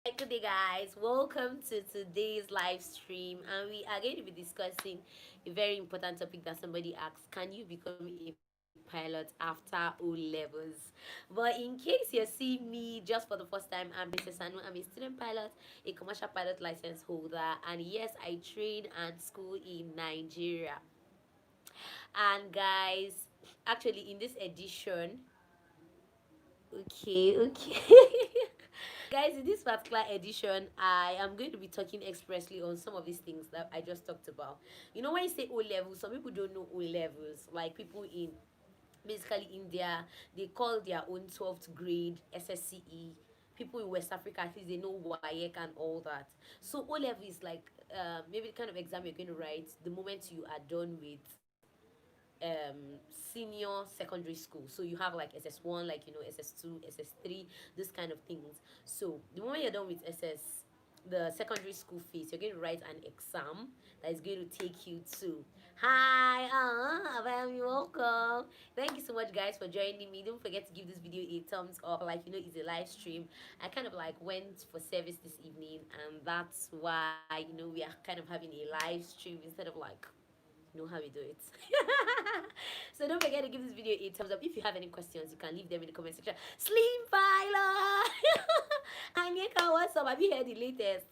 Good day, guys. Welcome to today's live stream, and we are going to be discussing a very important topic that somebody asked: can you become a pilot after O levels? But in case you're seeing me just for the first time, I'm Princess Anu. I'm a student pilot, a commercial pilot license holder, and yes, I train and school in Nigeria. And guys, actually, in this edition, okay. Guys, in this particular edition, I am going to be talking expressly on some of these things that I just talked about. You know, when you say O levels, some people don't know O levels. Like people in basically India, they call their own 12th grade SSCE. People in West Africa, at least they know WAEC and all that. So O level is like maybe the kind of exam you're going to write the moment you are done with senior secondary school. So you have like SS1, like SS2, SS3, this kind of things. So the moment you're done with the secondary school phase, you're going to write an exam that is going to take you to hi, you welcome. Thank you so much, guys, for joining me. Don't forget to give this video a thumbs up. Like, it's a live stream. I kind of like went for service this evening, and that's why we are kind of having a live stream instead of like know how we do it. So don't forget to give this video a thumbs up. If you have any questions, you can leave them in the comment section. Slim Pilot! Angeka, what's up? Have you heard the latest?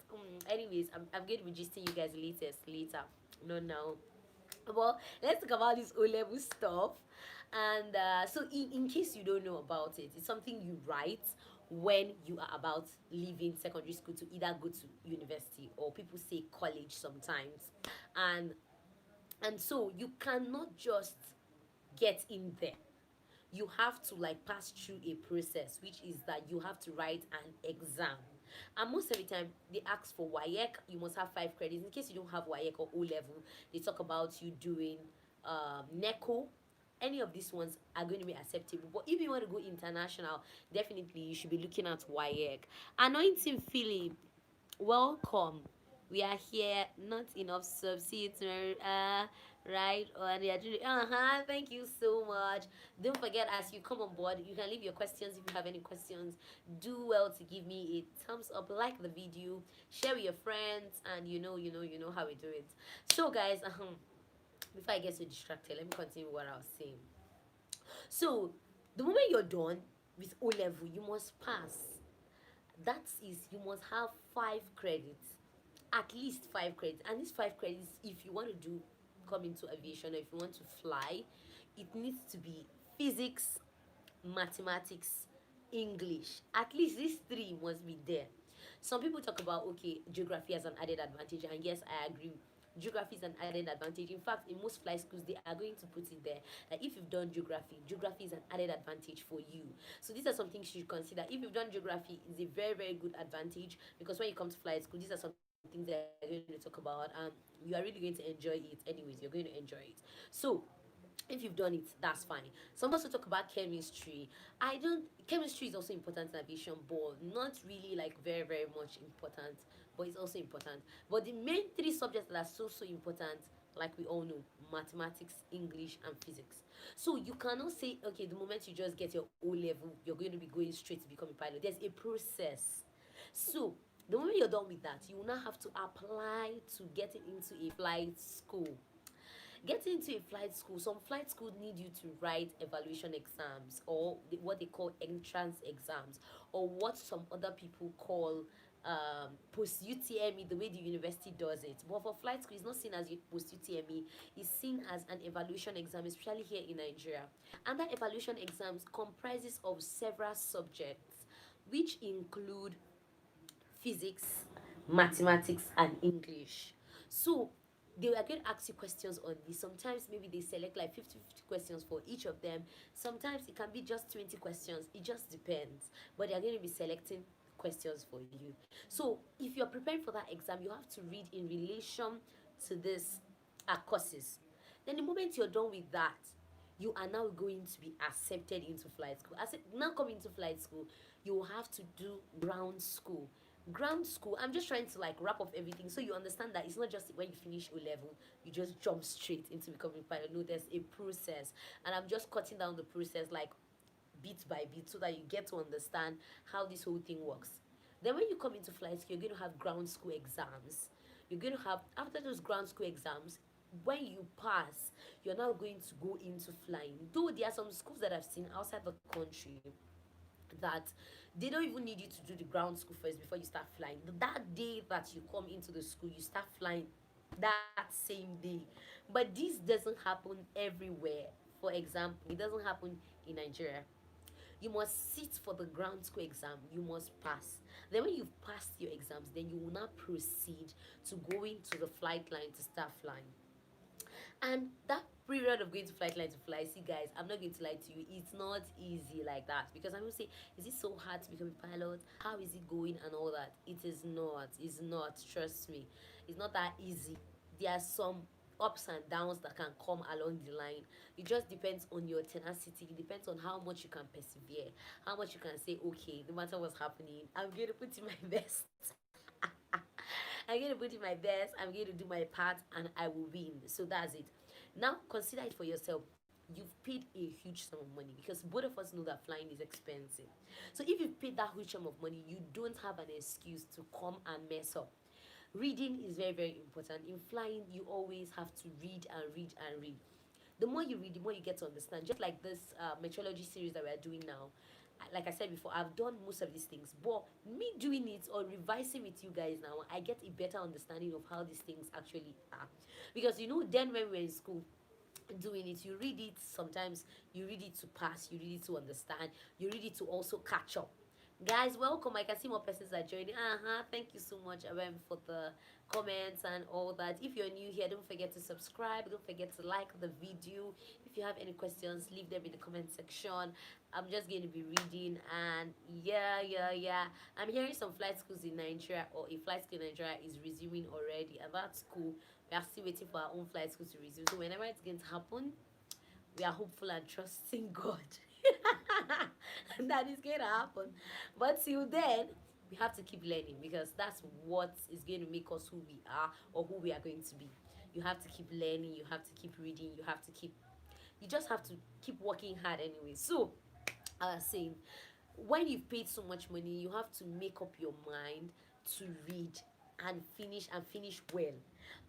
Anyways, I'm going to be gisting you guys the latest later. No, now. Well, let's talk about this O level stuff. And so, in case you don't know about it, it's something you write when you are about leaving secondary school to either go to university, or people say college sometimes. And so you cannot just get in there. You have to like pass through a process, which is that you have to write an exam. And most of the time they ask for WAEC. You must have 5 credits. In case you don't have WAEC or O level, they talk about you doing NECO. Any of these ones are going to be acceptable. But if you want to go international, definitely you should be looking at WAEC. Anointing Philip, welcome. We are here, not enough subsidies, right? And they are doing, thank you so much. Don't forget, as you come on board, you can leave your questions. If you have any questions, do well to give me a thumbs up, like the video, share with your friends, and you know how we do it. So, guys, before I get so distracted, let me continue what I was saying. So, the moment you're done with O level, you must pass. That is, you must have 5 credits, at least 5 credits. And these 5 credits, if you want to do come into aviation, or if you want to fly, it needs to be physics, mathematics, English. At least these three must be there. Some people talk about, okay, geography as an added advantage, and yes, I agree. Geography is an added advantage. In fact, in most flight schools, they are going to put it there that if you've done geography is an added advantage for you. So these are some things you should consider. If you've done geography, it's a very, very good advantage, because when you come to flight school, these are some things that are going to talk about, and you are really going to enjoy it. Anyways, you're going to enjoy it. So if you've done it, that's fine. Some also talk about chemistry. I don't Chemistry is also important in aviation, but not really like very, very much important, but it's also important. But the main three subjects that are so important, like we all know: mathematics, English, and physics. So you cannot say, okay, the moment you just get your O level, you're going to be going straight to become a pilot. There's a process. So the moment you're done with that, you will now have to apply to getting into a flight school. Getting into a flight school, some flight schools need you to write evaluation exams, or what they call entrance exams, or what some other people call post UTME, the way the university does it. But for flight school, it's not seen as post UTME, it's seen as an evaluation exam, especially here in Nigeria. And that evaluation exams comprises of several subjects, which include physics, mathematics, and English. So they are going to ask you questions on this. Sometimes maybe they select like 50 questions for each of them. Sometimes it can be just 20 questions. It just depends. But they are going to be selecting questions for you. So if you're preparing for that exam, you have to read in relation to this courses. Then the moment you're done with that, you are now going to be accepted into flight school. As it now come into flight school, you will have to do ground school. Ground school, I'm just trying to like wrap up everything so you understand that it's not just when you finish O level, you just jump straight into becoming a pilot. No, there's a process, and I'm just cutting down the process like bit by bit so that you get to understand how this whole thing works. Then when you come into flight school, you're going to have ground school exams. You're going to have, after those ground school exams, when you pass, you're now going to go into flying. Though there are some schools that I've seen outside the country that they don't even need you to do the ground school first before you start flying. That day that you come into the school, you start flying that same day. But this doesn't happen everywhere. For example, it doesn't happen in Nigeria. You must sit for the ground school exam. You must pass. Then when you've passed your exams, then you will now proceed to go into the flight line to start flying. And that period of going to flight line to fly, see guys, I'm not going to lie to you, it's not easy like that. Because I'm going to say, is it so hard to become a pilot? How is it going and all that? It is not. It's not. Trust me. It's not that easy. There are some ups and downs that can come along the line. It just depends on your tenacity. It depends on how much you can persevere, how much you can say, okay, no matter what's happening, I'm going to put in my best. I'm going to put in my best, I'm going to do my part, and I will win. So that's it. Now, consider it for yourself. You've paid a huge sum of money, because both of us know that flying is expensive. So if you've paid that huge sum of money, you don't have an excuse to come and mess up. Reading is very, very important. In flying, you always have to read and read and read. The more you read, the more you get to understand. Just like this meteorology series that we are doing now. Like I said before, I've done most of these things, but me doing it or revising with you guys now, I get a better understanding of how these things actually are. Because then when we were in school, doing it, you read it, sometimes you read it to pass, you read it to understand, you read it to also catch up. Guys, welcome. I can see more persons are joining. Thank you so much, for the comments and all that. If you're new here, don't forget to subscribe, don't forget to like the video. If you have any questions, leave them in the comment section. I'm just going to be reading. And yeah, I'm hearing some flight schools in Nigeria, or a flight school in Nigeria is resuming already, and that's cool. We are still waiting for our own flight school to resume, so whenever it's going to happen, we are hopeful and trusting God that is going to happen. But till then, we have to keep learning, because that's what is going to make us who we are, or who we are going to be. You have to keep learning, you have to keep reading, you just have to keep working hard anyway. So, I was saying, when you've paid so much money, you have to make up your mind to read and finish well,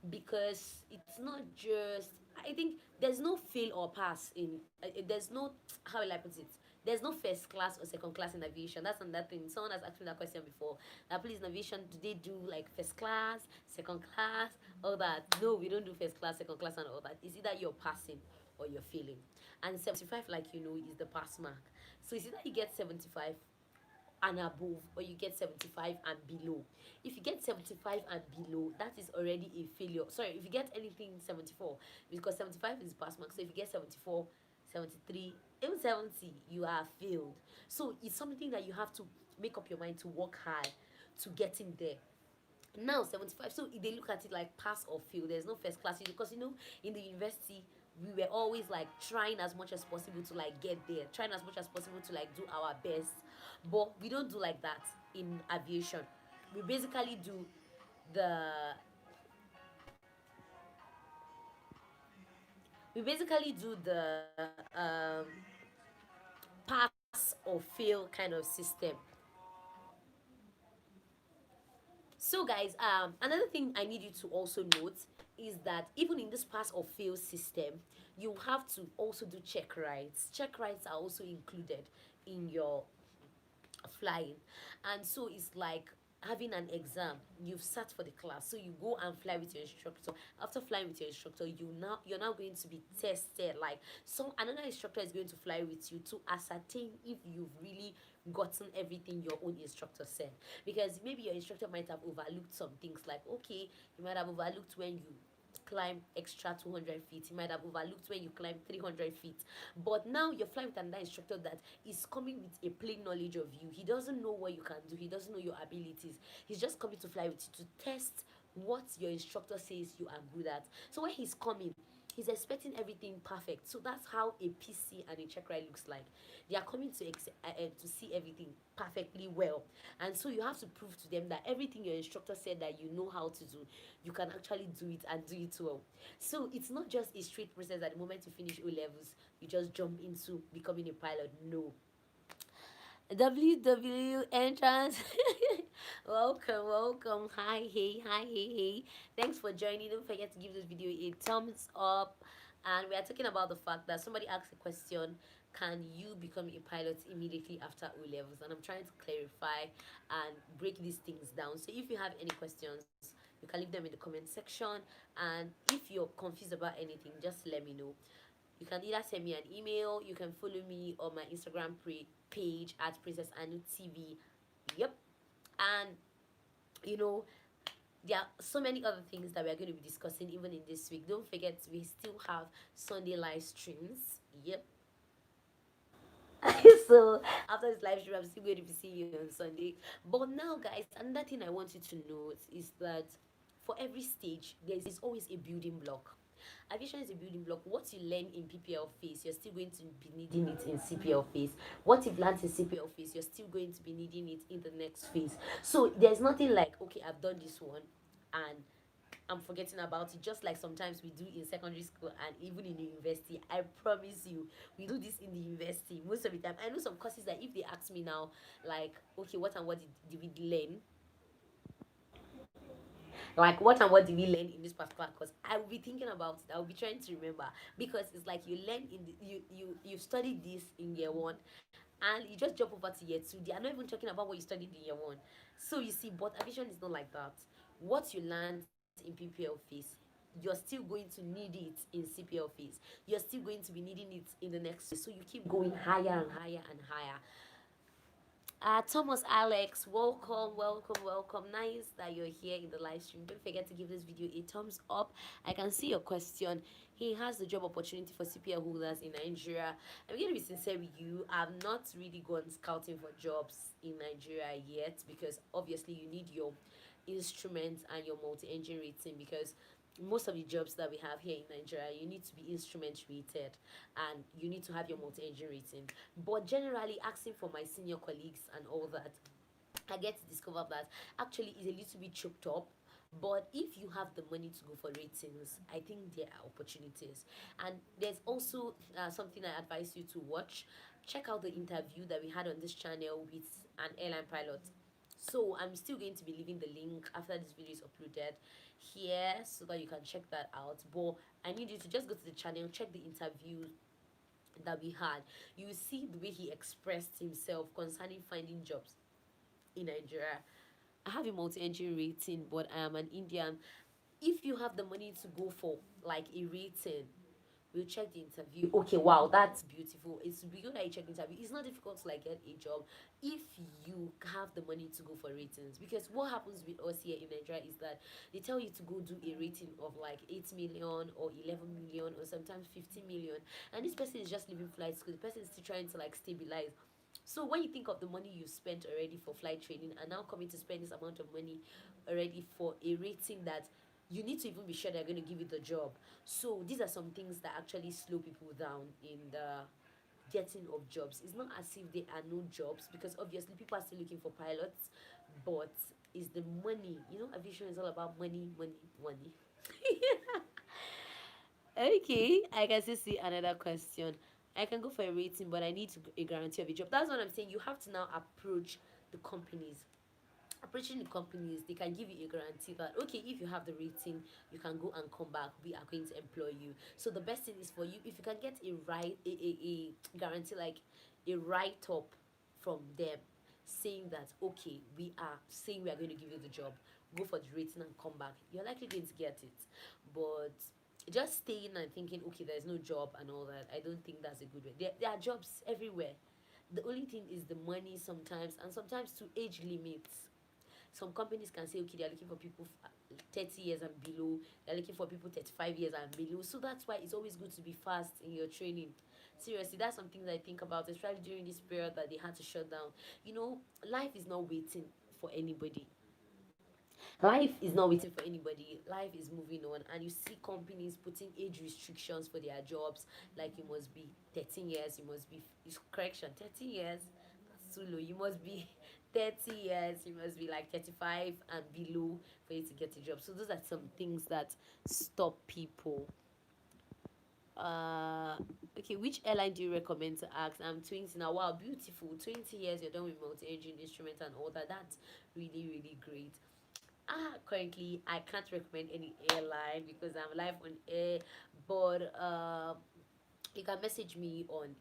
because it's not just, I think there's no fail or pass in there's no, how will I put it, there's no first class or second class in aviation. That's another thing. Someone has asked me that question before, that please, in aviation, do they do like first class, second class, all that? No, we don't do first class, second class, and all that. It's either you're passing or you're failing. And 75, like is the pass mark. So it's either you get 75 and above, or you get 75 and below. If you get 75 and below, that is already a failure. Sorry, if you get anything 74, because 75 is pass mark. So if you get 74, 73, even 70, you are failed. So it's something that you have to make up your mind to work hard to get in there. Now 75, so they look at it like pass or fail. There's no first class, because in the university, we were always like trying as much as possible to like get there, trying as much as possible to like do our best. But we don't do like that in aviation. We basically do the we basically do the pass or fail kind of system. So guys, another thing I need you to also note is that even in this pass or fail system, you have to also do check rides. Check rides are also included in your flying. And so it's like having an exam. You've sat for the class, so you go and fly with your instructor. After flying with your instructor, you're now going to be tested. Like, another instructor is going to fly with you to ascertain if you've really gotten everything your own instructor said. Because maybe your instructor might have overlooked some things, like, okay, you might have overlooked when you climb extra 200 feet. You might have overlooked when you climb 300 feet. But now you're flying with another instructor that is coming with a plain knowledge of you. He doesn't know what you can do. He doesn't know your abilities. He's just coming to fly with you to test what your instructor says you are good at. So when he's coming, he's expecting everything perfect. So that's how a PC and a check ride looks like. They are coming to see everything perfectly well. And so you have to prove to them that everything your instructor said that you know how to do, you can actually do it, and do it well. So it's not just a straight process. At the moment you finish O levels, you just jump into becoming a pilot. No. WW entrance. Welcome, welcome. Hi, hey, hi, hey, hey. Thanks for joining. Don't forget to give this video a thumbs up. And we are talking about the fact that somebody asked a question: can you become a pilot immediately after O levels? And I'm trying to clarify and break these things down. So if you have any questions, you can leave them in the comment section. And if you're confused about anything, just let me know. You can either send me an email, you can follow me on my Instagram page at Princess Anu TV. Yep. And you know, there are so many other things that we are going to be discussing even in this week. Don't forget, we still have Sunday live streams. Yep. So after this live stream, I'm still going to be seeing you on Sunday. But now, guys, another thing I want you to note is that for every stage, there is always a building block. Aviation is a building block. What you learn in PPL phase, you're still going to be needing it in CPL phase. What you've learned in CPL phase, you're still going to be needing it in the next phase. So there's nothing like, okay, I've done this one and I'm forgetting about it. Just like sometimes we do in secondary school and even in the university. I promise you, we do this in the university most of the time. I know some courses that if they ask me now, like, okay, what and what did we learn? Like, what and what did we learn in this particular course? I will be thinking about it. I will be trying to remember because it's like you learn in the, you studied this in year one, and you just jump over to year two. They are not even talking about what you studied in year one. So you see, but aviation is not like that. What you learned in PPL phase, you're still going to need it in CPL phase. You're still going to be needing it in the next phase. So you keep going higher and higher and higher. Thomas Alex, welcome, welcome, welcome. Nice that you're here in the live stream. Don't forget to give this video a thumbs up. I can see your question. He has the job opportunity for CPL holders in Nigeria. I'm going to be sincere with you. I've not really gone scouting for jobs in Nigeria yet because obviously you need your instruments and your multi-engine rating because most of the jobs that we have here in Nigeria, you need to be instrument rated and you need to have your multi-engine rating. But generally, asking for my senior colleagues and all that, I get to discover that actually is a little bit choked up. But if you have the money to go for ratings, I think there are opportunities. And there's also something I advise you to watch. Check out the interview that we had on this channel with an airline pilot. So I'm still going to be leaving the link after this video is uploaded here so that you can check that out. But I need you to just go to the channel, check the interview that we had. You will see the way he expressed himself concerning finding jobs in Nigeria. I have a multi-engine rating, but I am an Indian. If you have the money to go for like a rating, we'll check the interview. Okay, wow, that's beautiful. It's good that you check the interview. It's not difficult to like get a job if you have the money to go for ratings. Because what happens with us here in Nigeria is that they tell you to go do a rating of like 8 million or 11 million or sometimes 50 million, and this person is just leaving flight school. The person is still trying to like stabilize. So when you think of the money you spent already for flight training and now coming to spend this amount of money already for a rating that you need to even be sure they're going to give you the job. So these are some things that actually slow people down in the getting of jobs. It's not as if there are no jobs because obviously people are still looking for pilots, but it's the money. You know, aviation is all about money, money, money. Okay, I can still see another question. I can go for a rating, but I need a guarantee of a job. That's what I'm saying. You have to now approach the companies. Approaching the companies, they can give you a guarantee that okay, if you have the rating, you can go and come back. We are going to employ you. So the best thing is for you if you can get a guarantee like a write up from them saying that okay, we are saying we are going to give you the job. Go for the rating and come back. You're likely going to get it, but just staying and thinking okay there's no job and all that, I don't think that's a good way. There are jobs everywhere. The only thing is the money sometimes, and sometimes to age limits. Some companies can say okay they're looking for people 30 years and below, they're looking for people 35 years and below. So that's why it's always good to be fast in your training. Seriously, that's something that I think about, especially during this period that they had to shut down. You know, life is not waiting for anybody. Life is not waiting for anybody. Life is moving on, and you see companies putting age restrictions for their jobs. Like you must be 13 years. You must be correction 13 years. That's too low. You must be 30 years. You must be like 35 and below for you to get a job. So those are some things that stop people. uh okay, which airline do you recommend to ask? I'm 20 now. Wow, beautiful. 20 years you're done with multi-engine instruments and all that. That's really, really great. Currently I can't recommend any airline because I'm live on air, but you can message me on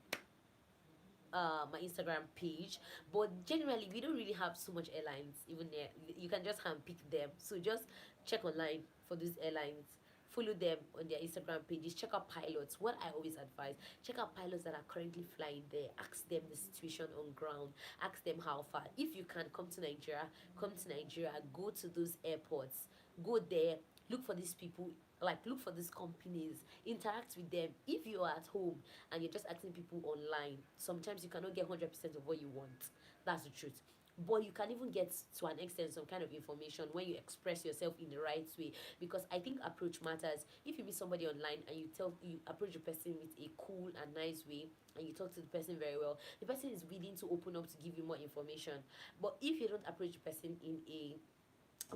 my Instagram page. But generally, we don't really have so much airlines even there. You can just handpick them. So just check online for these airlines. Follow them on their Instagram pages. Check out pilots. What I always advise: check out pilots that are currently flying there. Ask them the situation on ground. Ask them how far. If you can come to Nigeria, come to Nigeria. Go to those airports. Go there. Look for these people, like look for these companies, interact with them. If you are at home and you're just asking people online, sometimes you cannot get 100% of what you want. That's the truth. But you can even get to an extent some kind of information when you express yourself in the right way, because I think approach matters. If you meet somebody online and you approach the person with a cool and nice way, and you talk to the person very well, the person is willing to open up to give you more information. But if you don't approach the person in a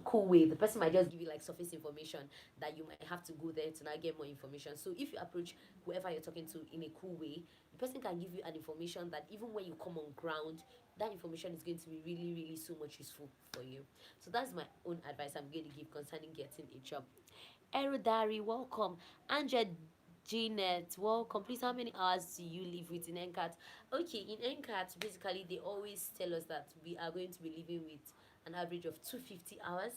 cool way, the person might just give you like surface information that you might have to go there to now get more information. So if you approach whoever you're talking to in a cool way, the person can give you an information that even when you come on ground, that information is going to be really, really so much useful for you. So that's my own advice I'm going to give concerning getting a job. Erodari, welcome. Andrea Janet, welcome. Please, how many hours do you live with in NCAT? Okay, in NCAT, basically, they always tell us that we are going to be living with an average of 250 hours.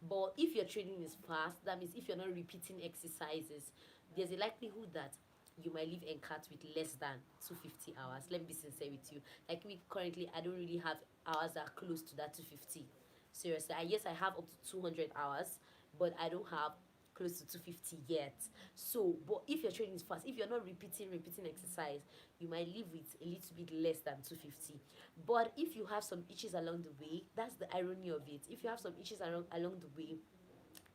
But if your training is fast, that means if you're not repeating exercises, there's a likelihood that you might leave NCAT with less than 250 hours. Let me be sincere with you. Like me, currently, I don't really have hours that are close to that 250. Seriously, yes, I have up to 200 hours, but I don't have close to 250 yet. So, but if your training is fast, if you're not repeating exercise, you might live with a little bit less than 250. But if you have some issues along the way, that's the irony of it. If you have some issues along the way,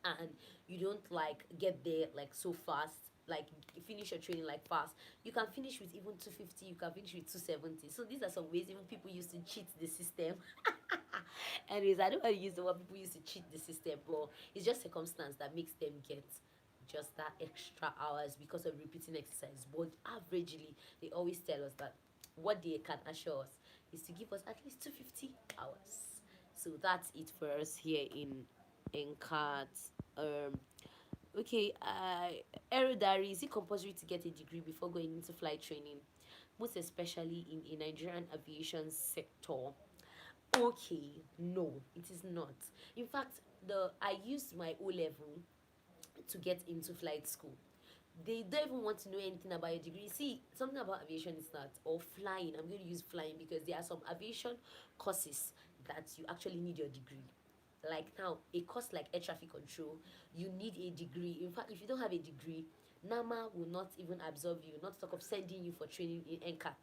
and you don't like get there like so fast, like finish your training like fast, you can finish with even 250, you can finish with 270. So these are some ways even people used to cheat the system. Anyways, I don't want to use the word people used to cheat the system, but it's just circumstance that makes them get just that extra hours because of repeating exercise. But averagely, they always tell us that what they can assure us is to give us at least 250 hours. So that's it for us here in cards. Okay, Aerodari, is it compulsory to get a degree before going into flight training? Most especially in a Nigerian aviation sector. Okay, no, it is not. In fact, the I used my O level to get into flight school. They don't even want to know anything about your degree. See, something about aviation is that, or flying. I'm going to use flying because there are some aviation courses that you actually need your degree. Like now, a course like air traffic control, you need a degree. In fact, if you don't have a degree, NAMA will not even absorb you, not talk of sending you for training in NCAT,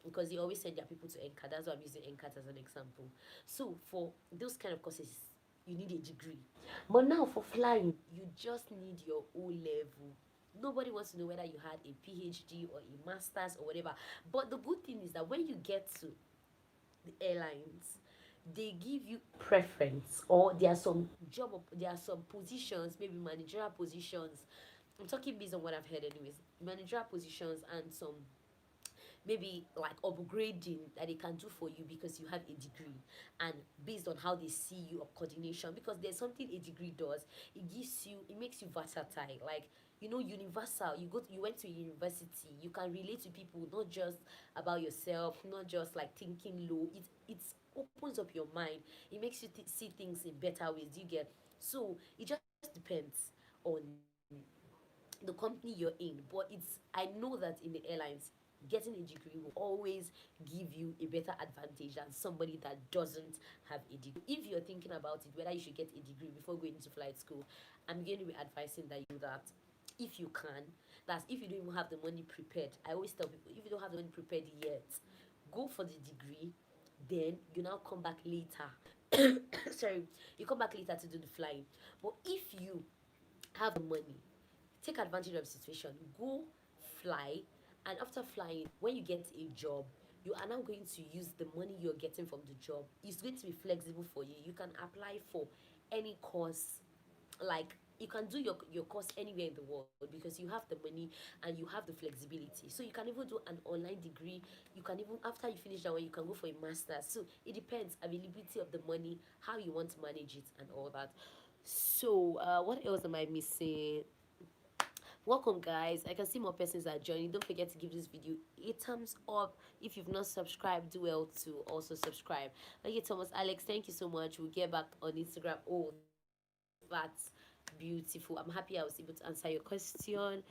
because they always send their people to NCAT. That's why I'm using NCAT as an example. So for those kind of courses, you need a degree. But now for flying, you just need your O level. Nobody wants to know whether you had a PhD or a master's or whatever. But the good thing is that when you get to the airlines, they give you preference, or there are some positions, maybe managerial positions. I'm talking based on what I've heard anyways. Managerial positions and some maybe like upgrading that they can do for you because you have a degree, and based on how they see you of coordination, because there's something a degree does. It makes you versatile, like universal. You went to university, you can relate to people, not just about yourself, not just like thinking low. It opens up your mind. It makes you see things in better ways. You get. So it just depends on the company you're in. But I know that in the airlines, getting a degree will always give you a better advantage than somebody that doesn't have a degree. If you're thinking about it, whether you should get a degree before going into flight school, I'm going to be advising that you do that if you can. That's if you don't even have the money prepared. I always tell people, if you don't have the money prepared yet, go for the degree, then you now come back later. Sorry, you come back later to do the flying. But if you have the money, take advantage of the situation, go fly, and after flying, when you get a job, you are now going to use the money you're getting from the job. It's going to be flexible for you. You can apply for any course, like you can do your course anywhere in the world because you have the money and you have the flexibility. So you can even do an online degree. You can even, after you finish that one, you can go for a master's. So it depends, availability of the money, how you want to manage it and all that. So what else am I missing? Welcome, guys. I can see more persons are joining. Don't forget to give this video a thumbs up. If you've not subscribed, do well to also subscribe. Okay, Thomas Alex, thank you so much. We'll get back on Instagram. Oh, that's beautiful. I'm happy I was able to answer your question.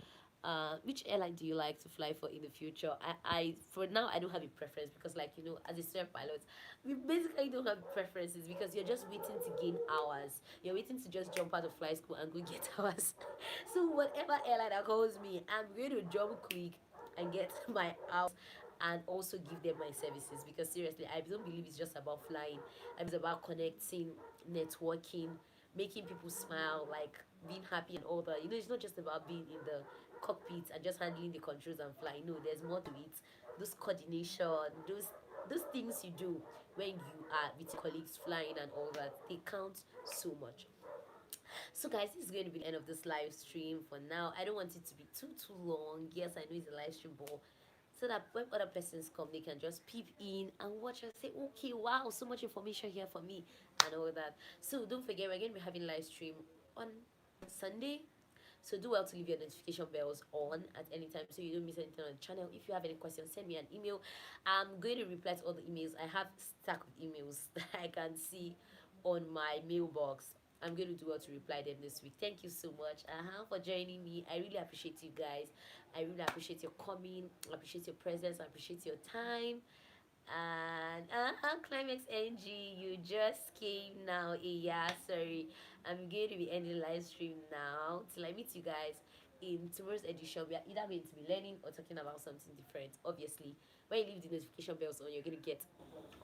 Which airline do you like to fly for in the future? I for now I don't have a preference because, like, as a student pilot, we basically don't have preferences because you're just waiting to gain hours. You're waiting to just jump out of flight school and go get hours. So whatever airline that calls me, I'm going to jump quick and get my hours and also give them my services because seriously, I don't believe it's just about flying. It's about connecting, networking, making people smile, like being happy and all that. It's not just about being in the cockpit and just handling the controls and flying. No, there's more to it. Those coordination, those things you do when you are with your colleagues flying and all that, they count so much. So guys, this is going to be the end of this live stream for now. I don't want it to be too long. Yes, I know it's a live stream, but so that when other persons come, they can just peep in and watch and say, okay, wow, so much information here for me and all that. So don't forget, we're going to be having live stream on Sunday. So do well to leave your notification bells on at any time so you don't miss anything on the channel. If you have any questions, send me an email. I'm going to reply to all the emails. I have stack of emails that I can see on my mailbox. I'm going to do well to reply them this week. Thank you so much for joining me. I really appreciate you guys. I really appreciate your coming. I appreciate your presence. I appreciate your time. And Climax NG, you just came now. Yeah, sorry. I'm going to be ending live stream now till I meet you guys in tomorrow's edition. We are either going to be learning or talking about something different. Obviously, when you leave the notification bells on, you're going to get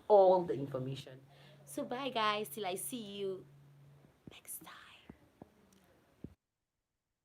all the information. So bye guys, till I see you.